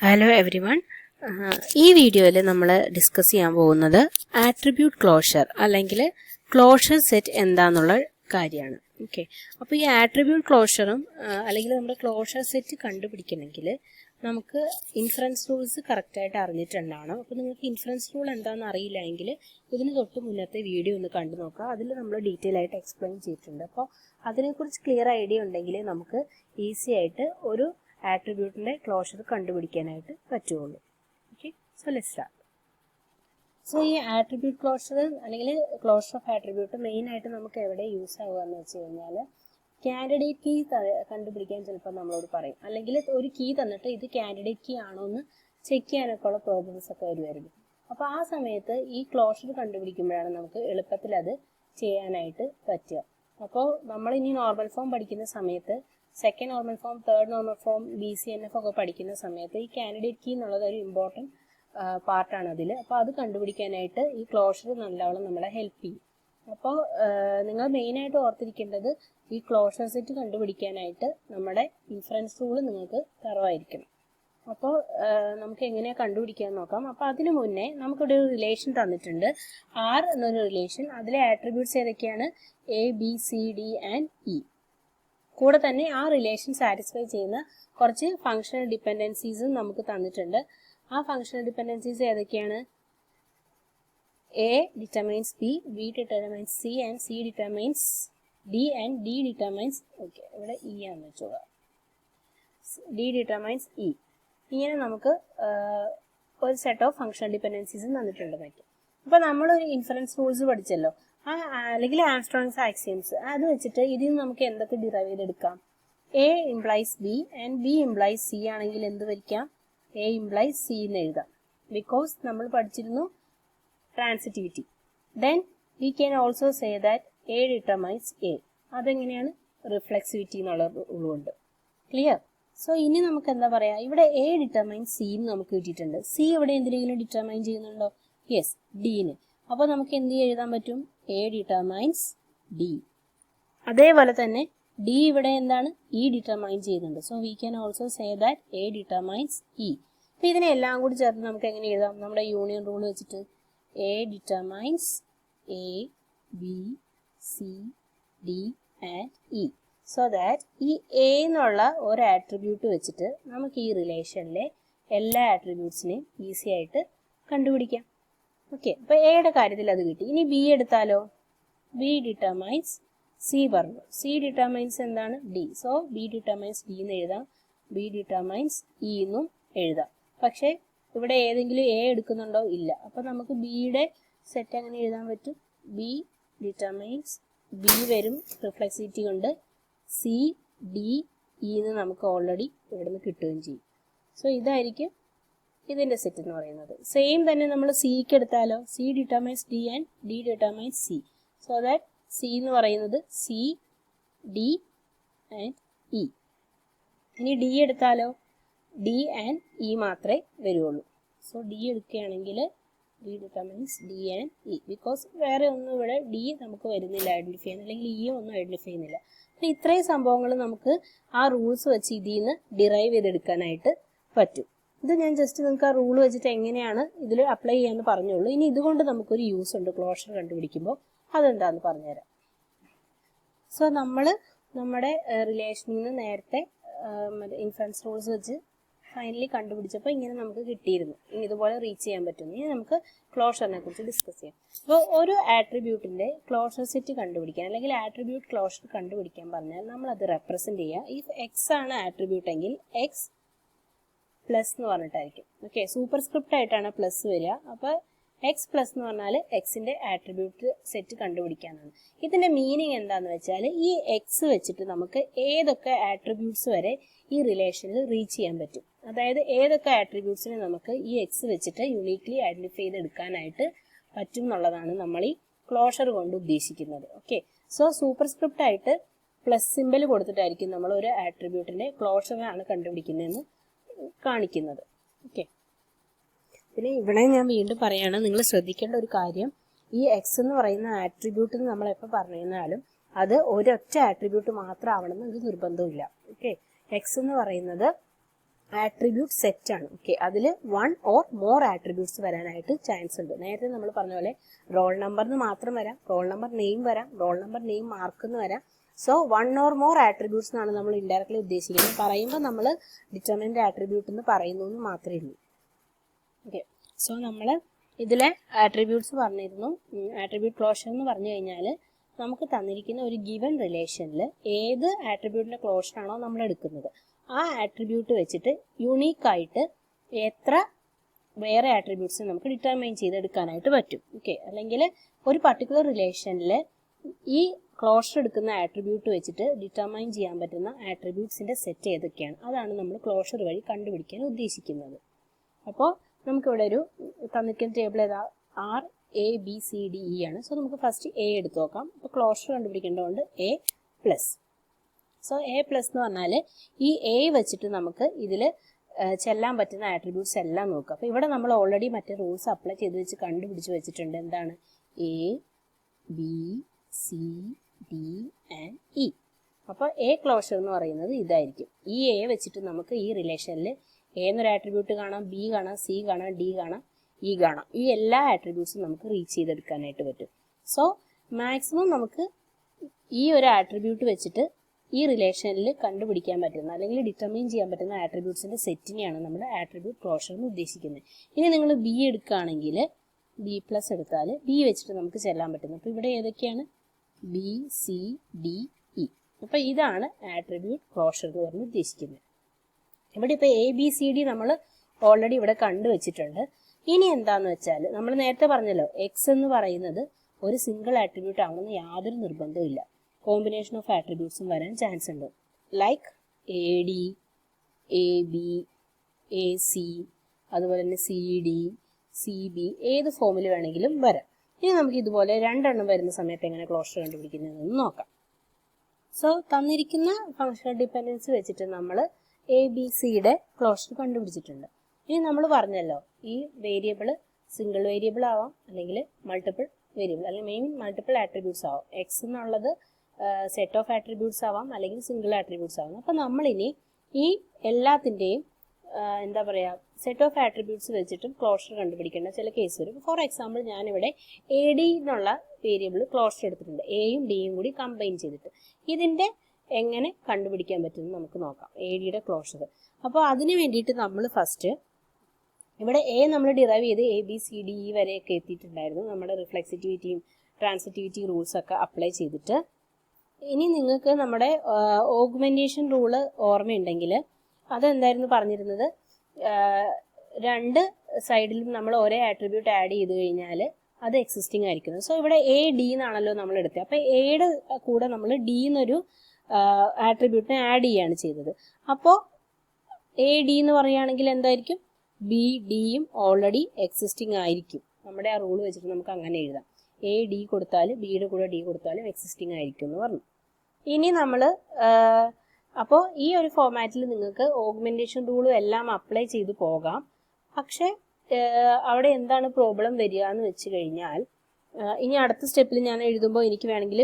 Hello every one. ഈ വീഡിയോയിൽ നമ്മൾ ഡിസ്കസ് ചെയ്യാൻ പോകുന്നത് ആട്രിബ്യൂട്ട് ക്ലോഷർ അല്ലെങ്കിൽ ക്ലോഷർ സെറ്റ് എന്താണെന്നുള്ള കാര്യമാണ്. ഓക്കെ, അപ്പോൾ ഈ ആട്രിബ്യൂട്ട് ക്ലോഷറും അല്ലെങ്കിൽ നമ്മുടെ ക്ലോഷർ സെറ്റ് കണ്ടുപിടിക്കണമെങ്കിൽ നമുക്ക് ഇൻഫറൻസ് റൂൾസ് കറക്റ്റായിട്ട് അറിഞ്ഞിട്ടുണ്ടാവണം. അപ്പോൾ നിങ്ങൾക്ക് ഇൻഫറൻസ് റൂൾ എന്താണെന്ന് അറിയില്ല എങ്കിൽ ഇതിന് തൊട്ട് മുന്നത്തെ വീഡിയോ ഒന്ന് കണ്ടു നോക്കുക. അതിൽ നമ്മൾ ഡീറ്റെയിൽ ആയിട്ട് എക്സ്പ്ലെയിൻ ചെയ്തിട്ടുണ്ട്. അപ്പോൾ അതിനെക്കുറിച്ച് ക്ലിയർ ഐഡിയ ഉണ്ടെങ്കിൽ നമുക്ക് ഈസി ആയിട്ട് ഒരു ആട്രിബ്യൂട്ടിന്റെ ക്ലോഷർ കണ്ടുപിടിക്കാനായിട്ട് പറ്റുള്ളൂ. Okay, so let's start. So ഈ ആട്രിബ്യൂട്ട് ക്ലോഷർ അല്ലെങ്കിൽ ക്ലോഷർ ഓഫ് ആട്രിബ്യൂട്ട് മെയിൻ ആയിട്ട് നമുക്ക് എവിടെ യൂസ് ആവുക എന്ന് വെച്ച് കഴിഞ്ഞാൽ കാൻഡിഡേറ്റ് കീ കണ്ടുപിടിക്കാൻ ചിലപ്പോൾ നമ്മളോട് പറയും, അല്ലെങ്കിൽ ഒരു കീ തന്നിട്ട് ഇത് കാൻഡിഡേറ്റ് കീ ആണോ എന്ന് ചെക്ക് ചെയ്യാനൊക്കെ ഉള്ള പ്രോബ്ലംസ് ഒക്കെ വരുമായിരുന്നു. അപ്പോൾ ആ സമയത്ത് ഈ ക്ലോഷർ കണ്ടുപിടിക്കുമ്പോഴാണ് നമുക്ക് എളുപ്പത്തിൽ അത് ചെയ്യാനായിട്ട് പറ്റുക. അപ്പോൾ നമ്മൾ ഇനി നോർമൽ ഫോം പഠിക്കുന്ന സമയത്ത് second normal form, third normal form, BCNF ഒക്കെ പഠിക്കുന്ന സമയത്ത് ഈ കാൻഡിഡേറ്റ് കീ എന്നുള്ളത് ഒരു ഇമ്പോർട്ടൻറ്റ് പാർട്ടാണ് അതിൽ. അപ്പോൾ അത് കണ്ടുപിടിക്കാനായിട്ട് ഈ ക്ലോഷർ നല്ലവണ്ണം നമ്മളെ ഹെൽപ്പ് ചെയ്യും. അപ്പോൾ നിങ്ങൾ മെയിനായിട്ട് ഓർത്തിരിക്കേണ്ടത് ഈ ക്ലോഷർ സെറ്റ് കണ്ടുപിടിക്കാനായിട്ട് നമ്മുടെ ഇൻഫറൻസ് റൂൾ നിങ്ങൾക്ക് തറവായിരിക്കണം. അപ്പോൾ നമുക്ക് എങ്ങനെയാണ് കണ്ടുപിടിക്കാൻ നോക്കാം. അപ്പോൾ അതിനു മുന്നേ നമുക്കിവിടെ ഒരു റിലേഷൻ തന്നിട്ടുണ്ട്, R എന്നൊരു റിലേഷൻ. അതിലെ ആട്രിബ്യൂട്ട്സ് ഏതൊക്കെയാണ്? A, B, C, D and E. കൂടെ തന്നെ ആ റിലേഷൻ സാറ്റിസ്ഫൈ ചെയ്യുന്ന കുറച്ച് ഫങ്ഷണൽ ഡിപ്പെൻഡൻസീസും നമുക്ക് തന്നിട്ടുണ്ട്. ആ ഫങ്ഷണൽ ഡിപ്പെൻഡൻസീസ് ഏതൊക്കെയാണ്? A determines B, B determines C and C determines D and D determines, okay ഇവിടെ E ആണെന്ന് വെച്ചോളൂ, D determines E. ഇങ്ങനെ നമുക്ക് ഒരു സെറ്റ് ഓഫ് ഫങ്ഷണൽ ഡിപ്പെൻഡൻസീസ് തന്നിട്ടുണ്ട് പറ്റും. അപ്പോൾ നമ്മളൊരു ഇൻഫറൻസ് റൂൾസ് പഠിച്ചല്ലോ, അല്ലെങ്കിൽ ആംസ്ട്രോങ്സ് ആക്സിയംസ്, അത് വെച്ചിട്ട് ഇതിൽ നിന്ന് നമുക്ക് എന്തൊക്കെ ഡിറൈവ് ചെയ്തെടുക്കാം? A implies B and B implies C ആണെങ്കിൽ എന്ത് വയ്ക്കാം? A implies C എന്ന് എഴുതാം, ബിക്കോസ് നമ്മൾ പഠിച്ചിരുന്നു transitivity. Then we can also say that A determines A. അതെങ്ങനെയാണ്? റിഫ്ലെക്സിവിറ്റി എന്നുള്ള റൂളുണ്ട്. ക്ലിയർ? സോ ഇനി നമുക്ക് എന്താ പറയാ, ഇവിടെ A determines C എന്ന് നമുക്ക് കിട്ടിയിട്ടുണ്ട്. C ഇവിടെ എന്തിനെങ്കിലും ഡിറ്റർമൈൻ ചെയ്യുന്നുണ്ടോ? യെസ്, Dന്. അപ്പോൾ നമുക്ക് എന്ത് എഴുതാൻ പറ്റും? A determines D. അതേപോലെ തന്നെ D ഇവിടെ എന്താണ്? E ഡിറ്റർമൈൻ ചെയ്യുന്നുണ്ട്. So we can also say that A determines E. അപ്പോൾ ഇതിനെല്ലാം കൂടി ചേർത്ത് നമുക്ക് എങ്ങനെ എഴുതാം? നമ്മുടെ യൂണിയൻ റൂൾ വെച്ചിട്ട് A determines A, B, C, D and E. So that ഈ A എന്നുള്ള ഒരു ആട്രിബ്യൂട്ട് വെച്ചിട്ട് നമുക്ക് ഈ റിലേഷനിലെ എല്ലാ ആട്രിബ്യൂട്ട്സിനെയും ഈസി ആയിട്ട് കണ്ടുപിടിക്കാം. ഓക്കെ, അപ്പോൾ എയുടെ കാര്യത്തിൽ അത് കിട്ടി. ഇനി ബി എടുത്താലോ? ബി ഡിറ്റർമൈൻസ് സി പറഞ്ഞു. സി ഡിറ്റർമൈൻസ് എന്താണ്? D. So B determines D എന്ന് എഴുതാം, ബി ഡിറ്റർമൈൻസ് ഇ എന്നും എഴുതാം. പക്ഷേ ഇവിടെ ഏതെങ്കിലും എ എടുക്കുന്നുണ്ടോ? ഇല്ല. അപ്പോൾ നമുക്ക് ബിയുടെ സെറ്റ് എങ്ങനെ എഴുതാൻ പറ്റും? ബി ഡിറ്റർമൈൻസ് ബി വരും, റിഫ്ലെക്സിവിറ്റി കൊണ്ട് സി, ഡി, ഇ എന്ന് നമുക്ക് ഓൾറെഡി ഇവിടെ നിന്ന് കിട്ടുകയും ചെയ്യും. സോ ഇതായിരിക്കും ഇതിൻ്റെ സെറ്റ് എന്ന് പറയുന്നത്. സെയിം തന്നെ നമ്മൾ സിക്ക് എടുത്താലോ? C determines D and D determines C. So that C എന്ന് പറയുന്നത് സി, ഡി ആൻഡ് ഇ. ഇനി ഡി എടുത്താലോ? ഡി ആൻഡ് ഇ മാത്രമേ വരുള്ളൂ. സോ ഡി എടുക്കുകയാണെങ്കിൽ D determines D and E, because വേറെ ഒന്നും ഇവിടെ ഡി നമുക്ക് വരുന്നില്ല ഐഡൻറ്റിഫൈ ചെയ്യാൻ, അല്ലെങ്കിൽ ഇ ഒന്നും ഐഡൻറ്റിഫൈ ചെയ്യുന്നില്ല. അപ്പോൾ ഇത്രയും സംഭവങ്ങൾ നമുക്ക് ആ റൂൾസ് വെച്ച് ഇതിൽ നിന്ന് ഡിറൈവ് ചെയ്തെടുക്കാനായിട്ട് പറ്റും. ഇത് ഞാൻ ജസ്റ്റ് നിങ്ങൾക്ക് ആ റൂൾ വെച്ചിട്ട് എങ്ങനെയാണ് ഇതിൽ അപ്ലൈ ചെയ്യാമെന്ന് പറഞ്ഞുള്ളൂ. ഇനി ഇതുകൊണ്ട് നമുക്കൊരു യൂസ് ഉണ്ട് ക്ലോഷർ കണ്ടുപിടിക്കുമ്പോൾ, അതെന്താന്ന് പറഞ്ഞുതരാം. സോ നമ്മൾ നമ്മുടെ റിലേഷനിൽ നിന്ന് നേരത്തെ ഇൻഫറൻസ് റൂൾസ് വെച്ച് ഫൈനലി കണ്ടുപിടിച്ചപ്പോൾ ഇങ്ങനെ നമുക്ക് കിട്ടിയിരുന്നു. ഇനി ഇതുപോലെ റീച്ച് ചെയ്യാൻ പറ്റും. ഇനി നമുക്ക് ക്ലോഷറിനെ കുറിച്ച് ഡിസ്കസ് ചെയ്യാം. അപ്പോൾ ഒരു ആട്രിബ്യൂട്ടിൻ്റെ ക്ലോഷർ സെറ്റ് കണ്ടുപിടിക്കാൻ, അല്ലെങ്കിൽ ആട്രിബ്യൂട്ട് ക്ലോഷർ കണ്ടുപിടിക്കാൻ പറഞ്ഞാൽ നമ്മളത് റെപ്രസെൻറ്റ് ചെയ്യുക. ഇഫ് എക്സ് ആണ് ആട്രിബ്യൂട്ട് എങ്കിൽ എക്സ് പ്ലസ് എന്ന് പറഞ്ഞിട്ടായിരിക്കും. ഓക്കെ, സൂപ്പർ സ്ക്രിപ്റ്റ് ആയിട്ടാണ് പ്ലസ് വരിക. അപ്പോൾ എക്സ് പ്ലസ് എന്ന് പറഞ്ഞാൽ എക്സിൻ്റെ ആട്രിബ്യൂട്ട് സെറ്റ് കണ്ടുപിടിക്കാനാണ്. ഇതിൻ്റെ മീനിങ് എന്താണെന്ന് വെച്ചാൽ ഈ എക്സ് വെച്ചിട്ട് നമുക്ക് ഏതൊക്കെ ആട്രിബ്യൂട്ട്സ് വരെ ഈ റിലേഷനിൽ റീച്ച് ചെയ്യാൻ പറ്റും. അതായത് ഏതൊക്കെ ആട്രിബ്യൂട്ട്സിനെ നമുക്ക് ഈ എക്സ് വെച്ചിട്ട് യുണീക്ലി ഐഡൻറ്റിഫൈ ചെയ്തെടുക്കാനായിട്ട് പറ്റും എന്നുള്ളതാണ് നമ്മൾ ഈ ക്ലോഷർ കൊണ്ട് ഉദ്ദേശിക്കുന്നത്. ഓക്കെ, സോ സൂപ്പർ സ്ക്രിപ്റ്റ് ആയിട്ട് പ്ലസ് സിമ്പിൾ കൊടുത്തിട്ടായിരിക്കും നമ്മൾ ഒരു ആട്രിബ്യൂട്ടിൻ്റെ ക്ലോഷറാണ് കണ്ടുപിടിക്കുന്നതെന്ന് കാണിക്കുന്നത്. ഓക്കെ, പിന്നെ ഇവിടെ ഞാൻ വീണ്ടും പറയാണ്, നിങ്ങൾ ശ്രദ്ധിക്കേണ്ട ഒരു കാര്യം, ഈ എക്സ് എന്ന് പറയുന്ന ആട്രിബ്യൂട്ട് നമ്മൾ എപ്പോൾ പറഞ്ഞാലും അത് ഒരൊറ്റ ആട്രിബ്യൂട്ട് മാത്രം ആവണമെന്ന് ഒരു നിർബന്ധമില്ല. ഓക്കെ, എക്സ് എന്ന് പറയുന്നത് ആട്രിബ്യൂട്ട് സെറ്റ് ആണ്. ഓക്കെ, അതിൽ 1 or more ആട്രിബ്യൂട്ട്സ് വരാനായിട്ട് ചാൻസ് ഉണ്ട്. നേരത്തെ നമ്മൾ പറഞ്ഞ പോലെ റോൾ നമ്പറിന് മാത്രം വരാം, റോൾ നമ്പർ നെയിം വരാം, റോൾ നമ്പർ നെയിം മാർക്ക് എന്ന് വരാം. സോ 1 or more ആട്രിബ്യൂട്ട്സ് എന്നാണ് നമ്മൾ ഇൻഡയറക്ട്ലി ഉദ്ദേശിക്കുന്നത്. പറയുമ്പോൾ നമ്മൾ ഡിറ്റർമിനന്റ് ആട്രിബ്യൂട്ട് എന്ന് പറയുന്നു എന്ന് മാത്രമേ ഉള്ളൂ. ഓക്കെ, സോ നമ്മൾ ഇതിലെ ആട്രിബ്യൂട്ട്സ് പറഞ്ഞിരുന്നു. ആട്രിബ്യൂട്ട് ക്ലോഷർ എന്ന് പറഞ്ഞു കഴിഞ്ഞാൽ നമുക്ക് തന്നിരിക്കുന്ന ഒരു ഗിവൻ റിലേഷനിൽ ഏത് ആട്രിബ്യൂട്ടിന്റെ ക്ലോഷർ ആണോ നമ്മൾ എടുക്കുന്നത് ആ ആട്രിബ്യൂട്ട് വെച്ചിട്ട് യുണീക്കായിട്ട് എത്ര വേറെ ആട്രിബ്യൂട്ട്സ് നമുക്ക് ഡിറ്റർമൈൻ ചെയ്തെടുക്കാനായിട്ട് പറ്റും. ഓക്കെ, അല്ലെങ്കിൽ ഒരു പർട്ടിക്കുലർ റിലേഷനിൽ ഈ ക്ലോഷർ എടുക്കുന്ന ആട്രിബ്യൂട്ട് വെച്ചിട്ട് ഡിറ്റർമൈൻ ചെയ്യാൻ പറ്റുന്ന ആട്രിബ്യൂട്ട്സിന്റെ സെറ്റ് ഏതൊക്കെയാണ്, അതാണ് നമ്മൾ ക്ലോഷർ വഴി കണ്ടുപിടിക്കാൻ ഉദ്ദേശിക്കുന്നത്. അപ്പോൾ നമുക്കിവിടെ ഒരു തന്നിരിക്കുന്ന ടേബിൾ ഏതാ, R A B C D E ആണ്. സോ നമുക്ക് ഫസ്റ്റ് എ എടുത്ത് നോക്കാം. അപ്പോൾ ക്ലോഷർ കണ്ടുപിടിക്കേണ്ടതുകൊണ്ട് A plus. So A plus എന്ന് പറഞ്ഞാൽ ഈ എ വെച്ചിട്ട് നമുക്ക് ഇതിൽ ചെല്ലാൻ പറ്റുന്ന ആട്രിബ്യൂട്ട്സ് എല്ലാം നോക്കാം. അപ്പോൾ ഇവിടെ നമ്മൾ ഓൾറെഡി മറ്റേ റൂൾസ് അപ്ലൈ ചെയ്ത് വെച്ച് കണ്ടുപിടിച്ച് വെച്ചിട്ടുണ്ട്. എന്താണ്? A B C D and E. അപ്പോൾ എ ക്ലോഷർ എന്ന് പറയുന്നത് ഇതായിരിക്കും. ഈ എ വെച്ചിട്ട് നമുക്ക് ഈ റിലേഷനിൽ എ എന്നൊരു ആട്രിബ്യൂട്ട് കാണാം, ബി കാണാം, സി കാണാം, ഡി കാണാം, ഇ കാണാം. ഈ എല്ലാ ആട്രിബ്യൂട്ട്സും നമുക്ക് റീച്ച് ചെയ്തെടുക്കാനായിട്ട് പറ്റും. സോ മാക്സിമം നമുക്ക് ഈ ഒരു ആട്രിബ്യൂട്ട് വെച്ചിട്ട് ഈ റിലേഷനിൽ കണ്ടുപിടിക്കാൻ പറ്റുന്ന അല്ലെങ്കിൽ ഡിറ്റർമൈൻ ചെയ്യാൻ പറ്റുന്ന ആട്രിബ്യൂട്ട്സിന്റെ സെറ്റിനെയാണ് നമ്മൾ ആട്രിബ്യൂട്ട് ക്ലോഷർ എന്ന് ഉദ്ദേശിക്കുന്നത്. ഇനി നിങ്ങൾ ബി എടുക്കുകയാണെങ്കിൽ ബി പ്ലസ് എടുത്താൽ ബി വെച്ചിട്ട് നമുക്ക് ചെല്ലാൻ പറ്റുന്നത്. അപ്പോൾ ഇവിടെ ഏതൊക്കെയാണ്? B C D E. അപ്പോൾ ഇതാണ് ആട്രിബ്യൂട്ട് ക്ലോഷർ എന്ന് പറഞ്ഞ് ഉദ്ദേശിക്കുന്നത്. ഇവിടെ ഇപ്പോൾ എ ബി സി ഡി നമ്മൾ ഓൾറെഡി ഇവിടെ കണ്ടുവച്ചിട്ടുണ്ട്. ഇനി എന്താന്ന് വെച്ചാൽ നമ്മൾ നേരത്തെ പറഞ്ഞല്ലോ എക്സ് എന്ന് പറയുന്നത് ഒരു സിംഗിൾ ആട്രിബ്യൂട്ട് ആവണമെന്ന് യാതൊരു നിർബന്ധവും ഇല്ല. കോമ്പിനേഷൻ ഓഫ് ആട്രിബ്യൂട്ട്സും വരാൻ ചാൻസ് ഉണ്ട്. Like A D, A B, A C, അതുപോലെ തന്നെ സി ഡി, സി ബി, ഏത് ഫോമിൽ വേണമെങ്കിലും വരാം. ഇനി നമുക്ക് ഇതുപോലെ രണ്ടെണ്ണം വരുന്ന സമയത്ത് എങ്ങനെ ക്ലോഷർ കണ്ടുപിടിക്കുന്നതെന്ന് നോക്കാം. സോ തന്നിരിക്കുന്ന ഫങ്ഷണൽ ഡിപ്പെൻഡൻസി വെച്ചിട്ട് നമ്മൾ എ ബി സിയുടെ ക്ലോഷർ കണ്ടുപിടിച്ചിട്ടുണ്ട്. ഇനി നമ്മൾ പറഞ്ഞല്ലോ ഈ വേരിയബിൾ സിംഗിൾ വേരിയബിൾ ആവാം, അല്ലെങ്കിൽ മൾട്ടിപ്പിൾ വേരിയബിൾ, അല്ലെങ്കിൽ മെയിൻ മൾട്ടിപ്പിൾ ആട്രിബ്യൂട്ട്സ് ആവാം. എക്സ് എന്നുള്ളത് സെറ്റ് ഓഫ് ആട്രിബ്യൂട്ട്സ് ആവാം, അല്ലെങ്കിൽ സിംഗിൾ ആട്രിബ്യൂട്ട്സ് ആവാം. അപ്പം നമ്മളിനി ഈ എല്ലാത്തിൻ്റെയും എന്താ പറയുക സെറ്റ് ഓഫ് ആട്രിബ്യൂട്ട്സ് വെച്ചിട്ടും ക്ലോഷർ കണ്ടുപിടിക്കേണ്ട ചില കേസ് വരും. ഫോർ എക്സാമ്പിൾ ഞാനിവിടെ എ ഡി എന്നുള്ള വേരിയബിൾ ക്ലോഷർ എടുത്തിട്ടുണ്ട്, എയും ഡിയും കൂടി കമ്പൈൻ ചെയ്തിട്ട്. ഇതിൻ്റെ എങ്ങനെ കണ്ടുപിടിക്കാൻ പറ്റുമെന്ന് നമുക്ക് നോക്കാം, എ ഡിയുടെ ക്ലോഷർ. അപ്പോൾ അതിന് വേണ്ടിയിട്ട് നമ്മൾ ഫസ്റ്റ് ഇവിടെ എ നമ്മൾ ഡിറൈവ് ചെയ്ത് A B C D E വരെയൊക്കെ എത്തിയിട്ടുണ്ടായിരുന്നു. നമ്മുടെ റിഫ്ലെക്സിറ്റിവിറ്റിയും ട്രാൻസിറ്റിവിറ്റി റൂൾസൊക്കെ അപ്ലൈ ചെയ്തിട്ട്. ഇനി നിങ്ങൾക്ക് നമ്മുടെ ഓഗ്മെന്റേഷൻ റൂള് ഓർമ്മയുണ്ടെങ്കിൽ അതെന്തായിരുന്നു പറഞ്ഞിരുന്നത്? രണ്ട് സൈഡിലും നമ്മൾ ഒരേ ആട്രിബ്യൂട്ട് ആഡ് ചെയ്ത് കഴിഞ്ഞാൽ അത് എക്സിസ്റ്റിംഗ് ആയിരിക്കുന്നത്. സോ ഇവിടെ എ ഡി എന്നാണല്ലോ നമ്മൾ എടുത്തത്. അപ്പോൾ എയുടെ കൂടെ നമ്മൾ ഡി എന്നൊരു ആട്രിബ്യൂട്ടിനെ ആഡ് ചെയ്യുകയാണ് ചെയ്തത്. അപ്പോൾ എ ഡി എന്ന് പറയുകയാണെങ്കിൽ എന്തായിരിക്കും? ബി ഡിയും ഓൾറെഡി എക്സിസ്റ്റിംഗ് ആയിരിക്കും. നമ്മുടെ ആ റൂൾ വെച്ചിട്ട് നമുക്ക് അങ്ങനെ എഴുതാം. എ ഡി കൊടുത്താൽ ബിയുടെ കൂടെ ഡി കൊടുത്താലും എക്സിസ്റ്റിംഗ് ആയിരിക്കും എന്ന് പറഞ്ഞു. ഇനി നമ്മൾ അപ്പോൾ ഈ ഒരു ഫോമാറ്റിൽ നിങ്ങൾക്ക് ഓഗ്മെന്റേഷൻ റൂളും എല്ലാം അപ്ലൈ ചെയ്ത് പോകാം. പക്ഷെ അവിടെ എന്താണ് പ്രോബ്ലം വരിക എന്ന് വെച്ച് കഴിഞ്ഞാൽ, ഇനി അടുത്ത സ്റ്റെപ്പിൽ ഞാൻ എഴുതുമ്പോൾ എനിക്ക് വേണമെങ്കിൽ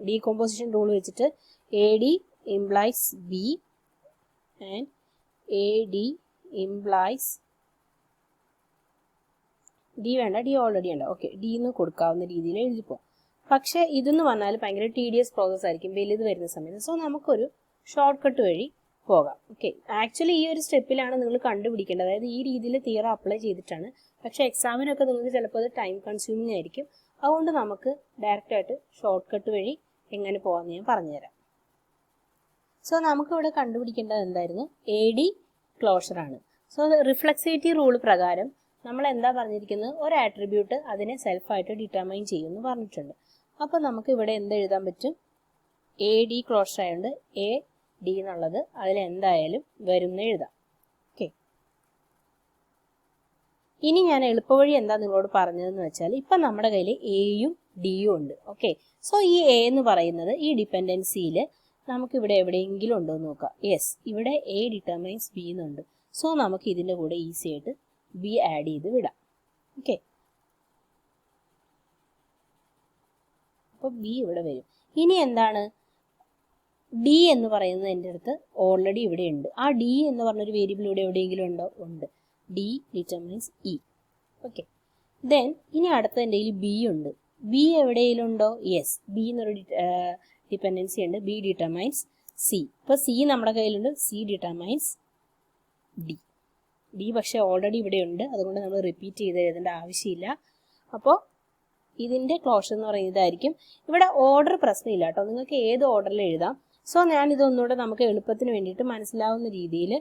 ഡീകോമ്പോസിഷൻ റൂൾ വെച്ചിട്ട് A D implies B and A D implies D വേണ്ട, ഡി ഓൾറെഡി ഉണ്ട്. ഓക്കെ, ഡി എന്ന് കൊടുക്കാവുന്ന രീതിയിൽ എഴുതിപ്പോ. പക്ഷെ ഇതെന്ന് പറഞ്ഞാൽ ഭയങ്കര ടീഡിയസ് പ്രോസസ് ആയിരിക്കും വലുത് വരുന്ന സമയത്ത്. സോ നമുക്കൊരു ഷോർട്ട് കട്ട് വഴി പോകാം. ഓക്കെ, ആക്ച്വലി ഈ ഒരു സ്റ്റെപ്പിലാണ് നിങ്ങൾ കണ്ടുപിടിക്കേണ്ടത്. അതായത് ഈ രീതിയിൽ തിയറം അപ്ലൈ ചെയ്തിട്ടാണ്. പക്ഷെ എക്സാമിനൊക്കെ നിങ്ങൾക്ക് ചിലപ്പോൾ അത് ടൈം കൺസ്യൂമിങ് ആയിരിക്കും. അതുകൊണ്ട് നമുക്ക് ഡയറക്റ്റായിട്ട് ഷോർട്ട് കട്ട് വഴി എങ്ങനെ പോകാമെന്ന് ഞാൻ പറഞ്ഞുതരാം. സോ നമുക്കിവിടെ കണ്ടുപിടിക്കേണ്ടത് എന്തായിരുന്നു? എ ഡി ക്ലോഷർ ആണ്. സോ റിഫ്ലെക്സിവിറ്റി റൂൾ പ്രകാരം നമ്മൾ എന്താ പറഞ്ഞിരിക്കുന്നത്? ഒരു ആട്രിബ്യൂട്ട് അതിനെ സെൽഫായിട്ട് ഡിറ്റർമൈൻ ചെയ്യുമെന്ന് പറഞ്ഞിട്ടുണ്ട്. അപ്പോൾ നമുക്ക് ഇവിടെ എന്ത് എഴുതാൻ പറ്റും? എ ഡി ക്ലോഷർ ആയതുകൊണ്ട് എ ഡി എന്നുള്ളത് അതിലെന്തായാലും വരുമെന്ന് എഴുതാം. ഓക്കെ, ഇനി ഞാൻ എളുപ്പവഴി എന്താ നിങ്ങളോട് പറഞ്ഞതെന്ന് വെച്ചാൽ, ഇപ്പം നമ്മുടെ കയ്യിൽ എയും ഡിയും ഉണ്ട്. ഓക്കെ, സോ ഈ എ എന്ന് പറയുന്നത് ഈ ഡിപ്പെൻഡൻസിയിൽ നമുക്കിവിടെ എവിടെയെങ്കിലും ഉണ്ടോ എന്ന് നോക്കാം. യെസ്, ഇവിടെ എ ഡിറ്റർമൈൻസ് ബി എന്നുണ്ട്. സോ നമുക്ക് ഇതിൻ്റെ കൂടെ ഈസി ആയിട്ട് ബി ആഡ് ചെയ്ത് വിടാം. ഓക്കെ, അപ്പോൾ ബി ഇവിടെ വരും. ഇനി എന്താണ്? ഡി എന്ന് പറയുന്നത് എൻ്റെ അടുത്ത് ഓൾറെഡി ഇവിടെ ഉണ്ട്. ആ ഡി എന്ന് പറഞ്ഞൊരു വേരിയബിൾ ഇവിടെ എവിടെയെങ്കിലും ഉണ്ടോ? ഉണ്ട്. D determines E. Okay, then ഇനി അടുത്ത എൻ്റെ കയ്യിൽ ബി ഉണ്ട്. ബി എവിടെയെങ്കിലും ഉണ്ടോ? യെസ്, ബി എന്നൊരു ഡിപ്പെൻഡൻസി ഉണ്ട്. B determines C. ഇപ്പോൾ സി നമ്മുടെ കയ്യിലുണ്ട്. C determines D. ഡി പക്ഷേ ഓൾറെഡി ഇവിടെ ഉണ്ട്, അതുകൊണ്ട് നമ്മൾ റിപ്പീറ്റ് ചെയ്ത് എഴുതേണ്ട ആവശ്യമില്ല. അപ്പോൾ ഇതിൻ്റെ ക്ലോഷർ എന്ന് പറയുന്നത് ഇതായിരിക്കും. ഇവിടെ ഓർഡർ പ്രശ്നമില്ല കേട്ടോ, നിങ്ങൾക്ക് ഏത് ഓർഡറിൽ എഴുതാം. സോ ഞാനിതൊന്നുകൂടെ നമുക്ക് എളുപ്പത്തിന് വേണ്ടിയിട്ട് മനസ്സിലാവുന്ന രീതിയിൽ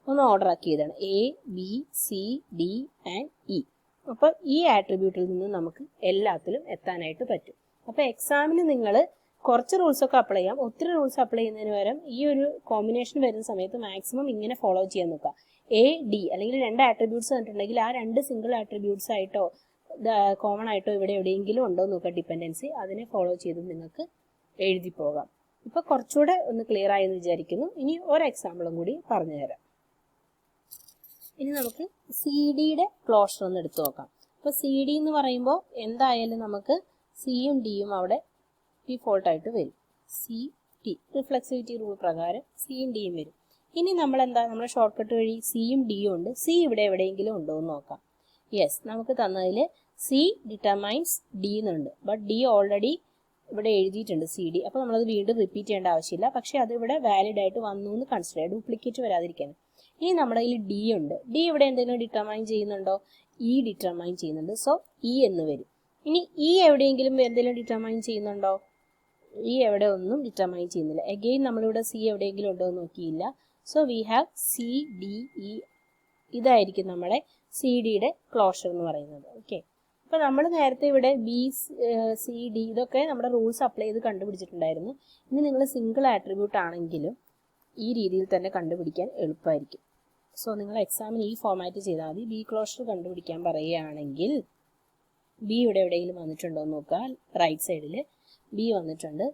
ഒന്ന് ഓർഡർ ആക്കി എഴുതാണ്. A B C D and E. അപ്പോൾ ഈ ആട്രിബ്യൂട്ടിൽ നിന്ന് നമുക്ക് എല്ലാത്തിലും എത്താനായിട്ട് പറ്റും. അപ്പോൾ എക്സാമിന് നിങ്ങൾ കുറച്ച് റൂൾസൊക്കെ അപ്ലൈ ചെയ്യാം. ഒത്തിരി റൂൾസ് അപ്ലൈ ചെയ്യുന്നതിന് പകരം ഈ ഒരു കോമ്പിനേഷൻ വരുന്ന സമയത്ത് മാക്സിമം ഇങ്ങനെ ഫോളോ ചെയ്യാൻ നോക്കുക. എ ഡി അല്ലെങ്കിൽ 2 ആട്രിബ്യൂട്ട്സ് കണ്ടിട്ടുണ്ടെങ്കിൽ ആ 2 സിംഗിൾ ആട്രിബ്യൂട്ട്സ് ആയിട്ടോ കോമൺ ആയിട്ടോ ഇവിടെ എവിടെയെങ്കിലും ഉണ്ടോ എന്ന് നോക്കുക ഡിപ്പെൻഡൻസി. അതിനെ ഫോളോ ചെയ്ത് നിങ്ങൾക്ക് എഴുതി പോകാം. ഇപ്പോൾ കുറച്ചുകൂടെ ഒന്ന് ക്ലിയർ ആയെന്ന് വിചാരിക്കുന്നു. ഇനി ഒരു എക്സാമ്പിളും കൂടി പറഞ്ഞു തരാം. ഇനി നമുക്ക് സി ഡിയുടെ ക്ലോഷർ ഒന്ന് എടുത്തു നോക്കാം. അപ്പോൾ സി ഡി എന്ന് പറയുമ്പോൾ എന്തായാലും നമുക്ക് സിയും ഡിയും അവിടെ ഡിഫോൾട്ടായിട്ട് വരും. സി ടി റിഫ്ലെക്സിവിറ്റി റൂൾ പ്രകാരം സിയും ഡിയും വരും. ഇനി നമ്മുടെ ഷോർട്ട് കട്ട് വഴി സിയും ഡിയും ഉണ്ട്. സി ഇവിടെ എവിടെയെങ്കിലും ഉണ്ടോ എന്ന് നോക്കാം. യെസ്, നമുക്ക് തന്നതിൽ സി ഡിറ്റർമൈൻസ് ഡി എന്നുണ്ട്. ബട്ട് ഡി ഓൾറെഡി ഇവിടെ എഴുതിയിട്ടുണ്ട് സി ഡി. അപ്പോൾ നമ്മളത് വീണ്ടും റിപ്പീറ്റ് ചെയ്യേണ്ട ആവശ്യമില്ല. പക്ഷേ അത് ഇവിടെ വാലിഡ് ആയിട്ട് വന്നു എന്ന് കൺസിഡർ ചെയ്യുക, ഡ്യൂപ്ലിക്കേറ്റ് വരാതിരിക്കാൻ. ഇനി നമ്മുടെ കയ്യിൽ ഡി ഉണ്ട്. ഡി ഇവിടെ എന്തെങ്കിലും ഡിറ്റർമൈൻ ചെയ്യുന്നുണ്ടോ? ഇ ഡിറ്റർമൈൻ ചെയ്യുന്നുണ്ട്. സോ ഇ എന്ന് വരും. ഇനി ഇ എവിടെയെങ്കിലും എന്തെങ്കിലും ഡിറ്റർമൈൻ ചെയ്യുന്നുണ്ടോ? ഇ എവിടെ ഒന്നും ഡിറ്റർമൈൻ ചെയ്യുന്നില്ല. അഗെയിൻ നമ്മളിവിടെ സി എവിടെയെങ്കിലും ഉണ്ടോ എന്ന് നോക്കിയില്ല. So we have C D E. ഇതായിരിക്കും നമ്മുടെ സി ഡിയുടെ ക്ലോഷർ എന്ന് പറയുന്നത്. ഓക്കെ, അപ്പോൾ നമ്മൾ നേരത്തെ ഇവിടെ ബി സി ഡി ഇതൊക്കെ നമ്മുടെ റൂൾസ് അപ്ലൈ ചെയ്ത് കണ്ടുപിടിച്ചിട്ടുണ്ടായിരുന്നു. ഇനി നിങ്ങൾ സിംഗിൾ ആട്രിബ്യൂട്ട് ആണെങ്കിലും ഈ രീതിയിൽ തന്നെ കണ്ടുപിടിക്കാൻ എളുപ്പമായിരിക്കും. സോ നിങ്ങൾ എക്സാമിന് ഈ ഫോമാറ്റ് ചെയ്താൽ മതി. ബി ക്ലോഷർ കണ്ടുപിടിക്കാൻ പറയുകയാണെങ്കിൽ ബി ഇവിടെ എവിടെയെങ്കിലും വന്നിട്ടുണ്ടോ എന്ന് നോക്കുക. റൈറ്റ് സൈഡിൽ ബി വന്നിട്ടുണ്ട്.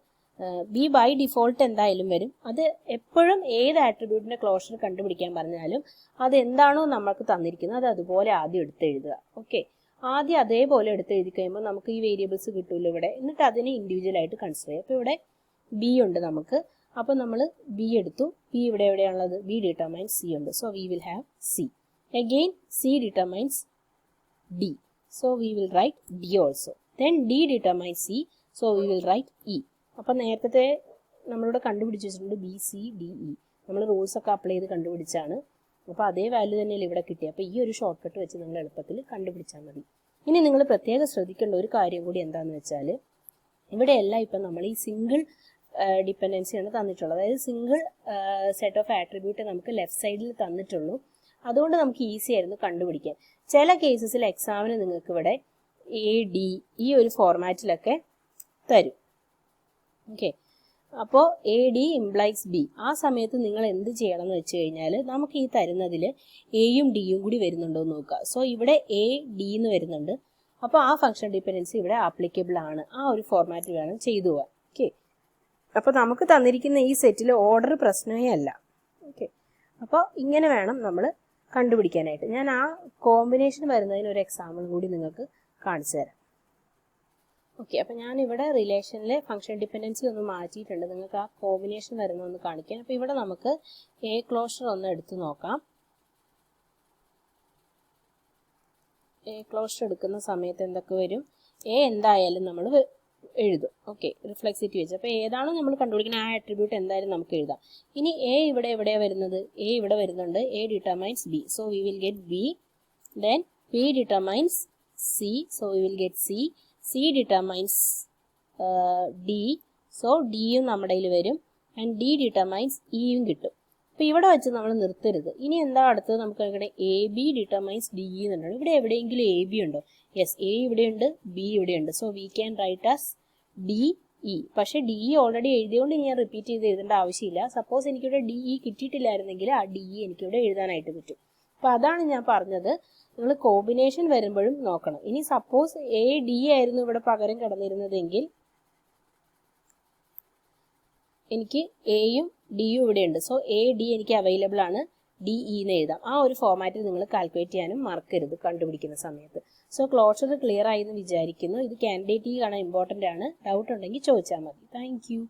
ബി ബൈ ഡിഫോൾട്ട് എന്തായാലും വരും. അത് എപ്പോഴും ഏത് ആട്രിബ്യൂട്ടിൻ്റെ ക്ലോഷർ കണ്ടുപിടിക്കാൻ പറഞ്ഞാലും അതെന്താണോ നമുക്ക് തന്നിരിക്കുന്നത് അത് അതുപോലെ ആദ്യം എടുത്തെഴുതുക. ഓക്കെ, ആദ്യം അതേപോലെ എടുത്തെഴുതി കഴിയുമ്പോൾ നമുക്ക് ഈ വേരിയബിൾസ് കിട്ടുമല്ലോ ഇവിടെ. എന്നിട്ട് അതിനെ ഇൻഡിവിജ്വലായിട്ട് കൺസിഡർ ചെയ്യും. അപ്പോൾ ഇവിടെ ബി ഉണ്ട് നമുക്ക്. അപ്പോൾ നമ്മൾ ബി എടുത്തു. ബി ഇവിടെ എവിടെയാണുള്ളത്? ബി ഡിറ്റർമൈൻസ് സി ഉണ്ട്. So we will have C. Again C determines D. So we will write D also. Then D determines C. So we will write E. അപ്പം നേരത്തെ നമ്മളിവിടെ കണ്ടുപിടിച്ച് വെച്ചിട്ടുണ്ട് ബി സി ഡി ഇ. നമ്മൾ റൂൾസൊക്കെ apply ചെയ്ത് കണ്ടുപിടിച്ചാണ്. അപ്പോൾ അതേ വാല്യൂ തന്നെയല്ലേ ഇവിടെ കിട്ടിയത്. അപ്പോൾ ഈ ഒരു ഷോർട്ട് കട്ട് വെച്ച് നിങ്ങൾ എളുപ്പത്തിൽ കണ്ടുപിടിച്ചാൽ മതി. ഇനി നിങ്ങൾ പ്രത്യേകം ശ്രദ്ധിക്കേണ്ട ഒരു കാര്യം കൂടി എന്താണെന്ന് വെച്ചാൽ ഇവിടെയെല്ലാം ഇപ്പം നമ്മൾ ഈ സിംഗിൾ ഡിപ്പെൻഡൻസിയാണ് തന്നിട്ടുള്ളത്. അതായത് സിംഗിൾ സെറ്റ് ഓഫ് ആട്രിബ്യൂട്ട് നമുക്ക് ലെഫ്റ്റ് സൈഡിൽ തന്നിട്ടുള്ളൂ. അതുകൊണ്ട് നമുക്ക് ഈസി ആയിരുന്നു കണ്ടുപിടിക്കാൻ. ചില കേസസിൽ എക്സാമിന് നിങ്ങൾക്ക് ഇവിടെ എ ഡി ഈ ഒരു ഫോർമാറ്റിലൊക്കെ തരും. ഓക്കെ, അപ്പോൾ എ ഡി ഇംപ്ലൈസ് ബി. ആ സമയത്ത് നിങ്ങൾ എന്ത് ചെയ്യണം എന്ന് വെച്ച് കഴിഞ്ഞാൽ നമുക്ക് ഈ തരുന്നതിൽ എയും ഡിയും കൂടി വരുന്നുണ്ടോ എന്ന് നോക്കുക. സോ ഇവിടെ എ ഡി എന്ന് വരുന്നുണ്ട്. അപ്പോൾ ആ ഫംഗ്ഷൻ ഡിപ്പെൻഡൻസി ഇവിടെ ആപ്ലിക്കബിൾ ആണ്. ആ ഒരു ഫോർമാറ്റിൽ വേണം ചെയ്തു പോകാൻ. ഓക്കെ, അപ്പോൾ നമുക്ക് തന്നിരിക്കുന്ന ഈ സെറ്റിൽ ഓർഡർ പ്രശ്നമേ അല്ല. ഓക്കെ, അപ്പോൾ ഇങ്ങനെ വേണം നമ്മൾ കണ്ടുപിടിക്കാനായിട്ട്. ഞാൻ ആ കോമ്പിനേഷൻ വരുന്നതിന് ഒരു എക്സാമ്പിൾ കൂടി നിങ്ങൾക്ക് കാണിച്ചു തരാം. ഓക്കെ, അപ്പോൾ ഞാനിവിടെ റിലേഷനിലെ ഫംഗ്ഷൻ ഡിപ്പെൻഡൻസി ഒന്ന് മാറ്റിയിട്ടുണ്ട് നിങ്ങൾക്ക് ആ കോമ്പിനേഷൻ വരുന്നതെന്ന് കാണിക്കാൻ. അപ്പോൾ ഇവിടെ നമുക്ക് എ ക്ലോഷർ ഒന്ന് എടുത്ത് നോക്കാം. എ ക്ലോഷർ എടുക്കുന്ന സമയത്ത് എന്തൊക്കെ വരും? എ എന്തായാലും നമ്മൾ എഴുതും. ഓക്കെ, റിഫ്ലെക്സിറ്റി വെച്ച്. അപ്പോൾ ഏതാണോ നമ്മൾ കണ്ടുപിടിക്കുന്ന ആ ആട്രിബ്യൂട്ട് എന്തായാലും നമുക്ക് എഴുതാം. ഇനി എ ഇവിടെ എവിടെയാണ് വരുന്നത്? എ ഇവിടെ വരുന്നുണ്ട്. A determines B. So we will get B. Then B determines C. So we will get C. C determines D. So ഡിയും നമ്മുടെ കയ്യിൽ വരും. ആൻഡ് ഡി ഡിറ്റർമൈൻസ് ഇയും കിട്ടും. അപ്പോൾ ഇവിടെ വെച്ച് നമ്മൾ നിർത്തരുത്. ഇനി എന്താ അടുത്തത്? നമുക്ക് ഇവിടെ എ ബി ഡിറ്റർമൈൻസ് ഡി എന്നുണ്ടാണ്. ഇവിടെ എവിടെയെങ്കിലും എ ബി ഉണ്ടോ? യെസ്, എ ഇവിടെയുണ്ട്, ബി ഇവിടെയുണ്ട്. So we can write as D E. പക്ഷേ ഡി ഇ ഓൾറെഡി എഴുതിയതുകൊണ്ട് ഞാൻ റിപ്പീറ്റ് ചെയ്ത് എഴുതേണ്ട ആവശ്യമില്ല. സപ്പോസ് എനിക്കിവിടെ ഡി ഇ കിട്ടിയിട്ടില്ലായിരുന്നെങ്കിൽ ആ ഡി ഇ എനിക്കിവിടെ എഴുതാനായിട്ട് പറ്റും. അപ്പോൾ അതാണ് ഞാൻ പറഞ്ഞത്, നിങ്ങൾ കോമ്പിനേഷൻ വരുമ്പോഴും നോക്കണം. ഇനി സപ്പോസ് എ ഡി ആയിരുന്നു ഇവിടെ പകരം കിടന്നിരുന്നതെങ്കിൽ എനിക്ക് എയും ഡിയും ഇവിടെ ഉണ്ട്. സോ എ ഡി എനിക്ക് അവൈലബിൾ ആണ്. ഡി ഇ എന്ന് എഴുതാം. ആ ഒരു ഫോമാറ്റിൽ നിങ്ങൾ കാൽക്കുലേറ്റ് ചെയ്യാനും മറക്കരുത് കണ്ടുപിടിക്കുന്ന സമയത്ത്. സോ ക്ലോഷർ ക്ലിയർ ആയി എന്ന് വിചാരിക്കുന്നു. ഇത് കാൻഡിഡേറ്റ് കാണാൻ ഇമ്പോർട്ടൻ്റ് ആണ്. ഡൗട്ട് ഉണ്ടെങ്കിൽ ചോദിച്ചാൽ മതി. Thank you.